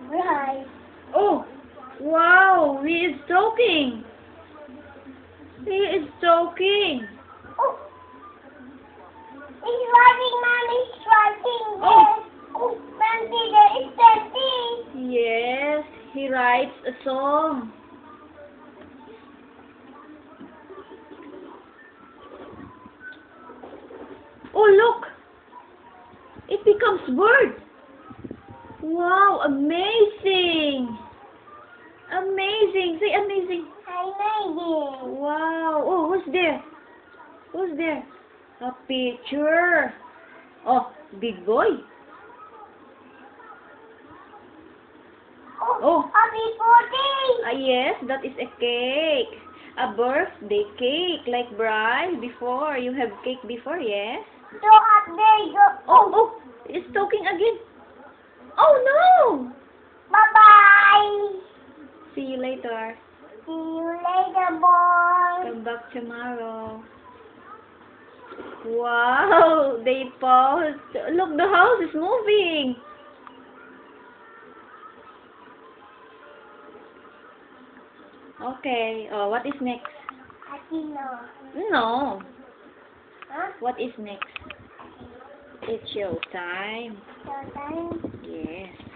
Right. Oh, wow, he is talking. He is talking. Oh, he's writing, Mommy's writing. Oh. Oh, Mandy, there is Daddy. Yes, he writes a song. Oh, look. It becomes bird. Wow, amazing. Amazing. Say amazing. I made it. Wow. Oh, who's there? Who's there? A picture. Oh, big boy. Oh. Happy birthday. Yes, that is a cake. A birthday cake, like Bri before. You have cake before, yes? So happy. Oh, it's talking again. Oh, no. Bye-bye. See you later. See you later, boy. Come back tomorrow. Wow, they paused. Look, the house is moving. Okay. Oh, what is next? I didn't know. No. Huh? What is next? It's show time. So time. Yes.